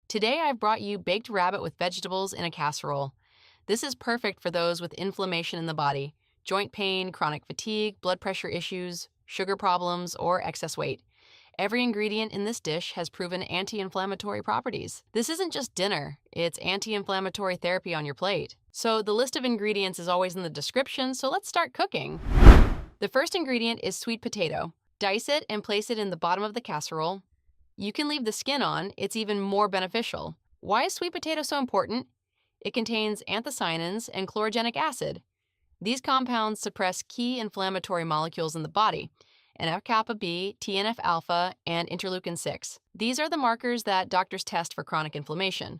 Today I've brought you baked rabbit with vegetables in a casserole. This is perfect for those with inflammation in the body, joint pain, chronic fatigue, blood pressure issues, sugar problems, or excess weight. Every ingredient in this dish has proven anti-inflammatory properties. This isn't just dinner, it's anti-inflammatory therapy on your plate. So the list of ingredients is always in the description, so let's start cooking. The first ingredient is sweet potato. Dice it and place it in the bottom of the casserole. You can leave the skin on, it's even more beneficial. Why is sweet potato so important? It contains anthocyanins and chlorogenic acid. These compounds suppress key inflammatory molecules in the body, NF-κB, TNF-alpha, and interleukin-6. These are the markers that doctors test for chronic inflammation.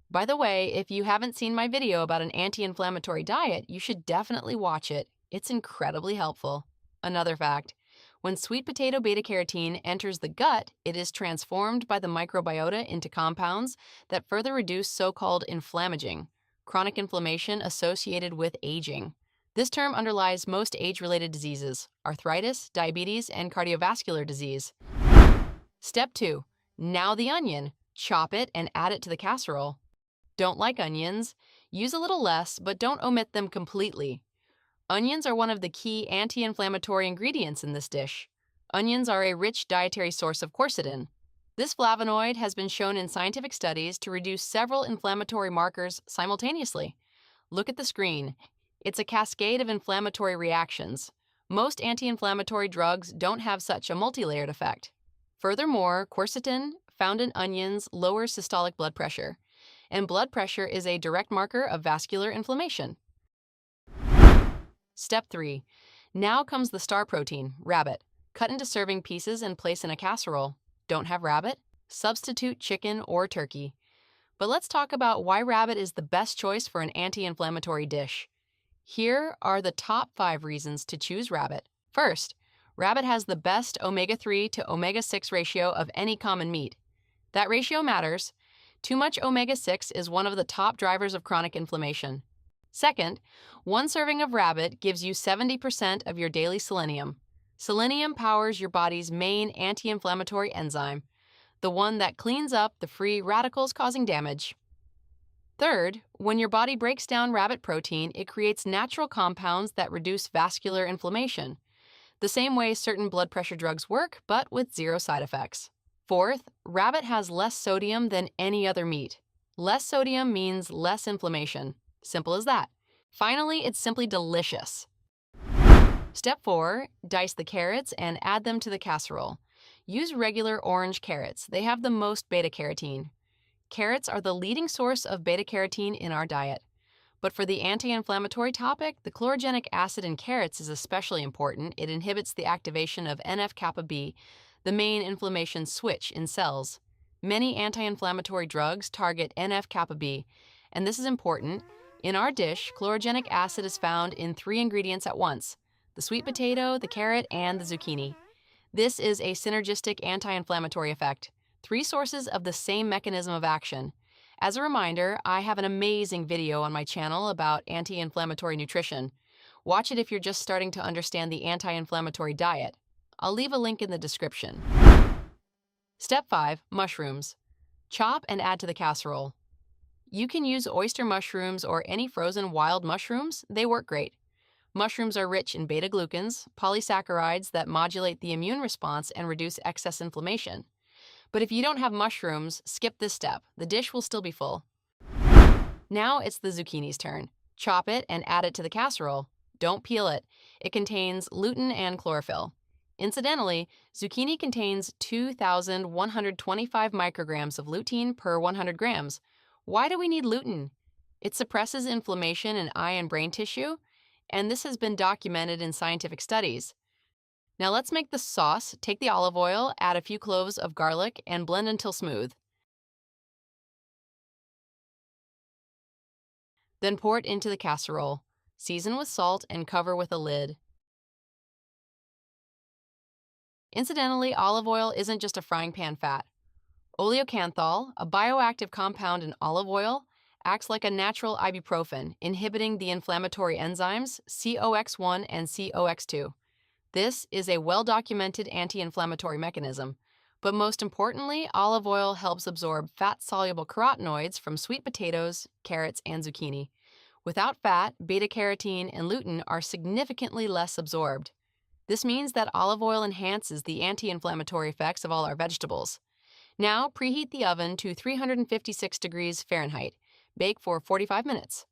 By the way, if you haven't seen my video about an anti-inflammatory diet, you should definitely watch it. It's incredibly helpful. Another fact, when sweet potato beta-carotene enters the gut, it is transformed by the microbiota into compounds that further reduce so-called inflammaging, chronic inflammation associated with aging. This term underlies most age-related diseases, arthritis, diabetes, and cardiovascular disease. Step 2. Now the onion. Chop it and add it to the casserole. Don't like onions? Use a little less, but don't omit them completely. Onions are one of the key anti-inflammatory ingredients in this dish. Onions are a rich dietary source of quercetin. This flavonoid has been shown in scientific studies to reduce several inflammatory markers simultaneously. Look at the screen. It's a cascade of inflammatory reactions. Most anti-inflammatory drugs don't have such a multi-layered effect. Furthermore, quercetin, found in onions, lowers systolic blood pressure, and blood pressure is a direct marker of vascular inflammation. Step 3. Now comes the star protein, rabbit. Cut into serving pieces and place in a casserole. Don't have rabbit? Substitute chicken or turkey. But let's talk about why rabbit is the best choice for an anti-inflammatory dish. Here are the top 5 reasons to choose rabbit. First, rabbit has the best omega-3 to omega-6 ratio of any common meat. That ratio matters. Too much omega-6 is one of the top drivers of chronic inflammation. Second, one serving of rabbit gives you 70% of your daily selenium. Selenium powers your body's main anti-inflammatory enzyme, the one that cleans up the free radicals causing damage. Third, when your body breaks down rabbit protein, it creates natural compounds that reduce vascular inflammation, the same way certain blood pressure drugs work, but with zero side effects. Fourth, rabbit has less sodium than any other meat. Less sodium means less inflammation. Simple as that. Finally, it's simply delicious. Step 4. Dice the carrots and add them to the casserole. Use regular orange carrots. They have the most beta-carotene. Carrots are the leading source of beta-carotene in our diet. But for the anti-inflammatory topic, the chlorogenic acid in carrots is especially important. It inhibits the activation of NF-κB, the main inflammation switch in cells. Many anti-inflammatory drugs target NF-κB, and this is important. In our dish, chlorogenic acid is found in 3 ingredients at once: the sweet potato, the carrot, and the zucchini. This is a synergistic anti-inflammatory effect, 3 sources of the same mechanism of action. As a reminder, I have an amazing video on my channel about anti-inflammatory nutrition. Watch it if you're just starting to understand the anti-inflammatory diet. I'll leave a link in the description. Step 5. Mushrooms. Chop and add to the casserole. You can use oyster mushrooms or any frozen wild mushrooms. They work great. Mushrooms are rich in beta-glucans, polysaccharides that modulate the immune response and reduce excess inflammation. But if you don't have mushrooms, skip this step. The dish will still be full. Now it's the zucchini's turn. Chop it and add it to the casserole. Don't peel it. It contains lutein and chlorophyll. Incidentally, zucchini contains 2,125 micrograms of lutein per 100 grams. Why do we need lutein? It suppresses inflammation in eye and brain tissue, and this has been documented in scientific studies. Now let's make the sauce. Take the olive oil, add a few cloves of garlic, and blend until smooth. Then pour it into the casserole. Season with salt and cover with a lid. Incidentally, olive oil isn't just a frying pan fat. Oleocanthal, a bioactive compound in olive oil, acts like a natural ibuprofen, inhibiting the inflammatory enzymes COX-1 and COX-2. This is a well-documented anti-inflammatory mechanism. But most importantly, olive oil helps absorb fat-soluble carotenoids from sweet potatoes, carrots, and zucchini. Without fat, beta-carotene and lutein are significantly less absorbed. This means that olive oil enhances the anti-inflammatory effects of all our vegetables. Now, preheat the oven to 356 degrees Fahrenheit. Bake for 45 minutes.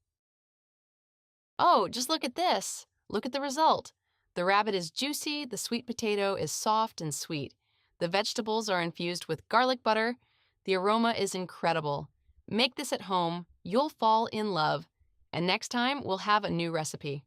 Oh, just look at this! Look at the result. The rabbit is juicy, the sweet potato is soft and sweet. The vegetables are infused with garlic butter. The aroma is incredible. Make this at home, you'll fall in love. And next time, we'll have a new recipe.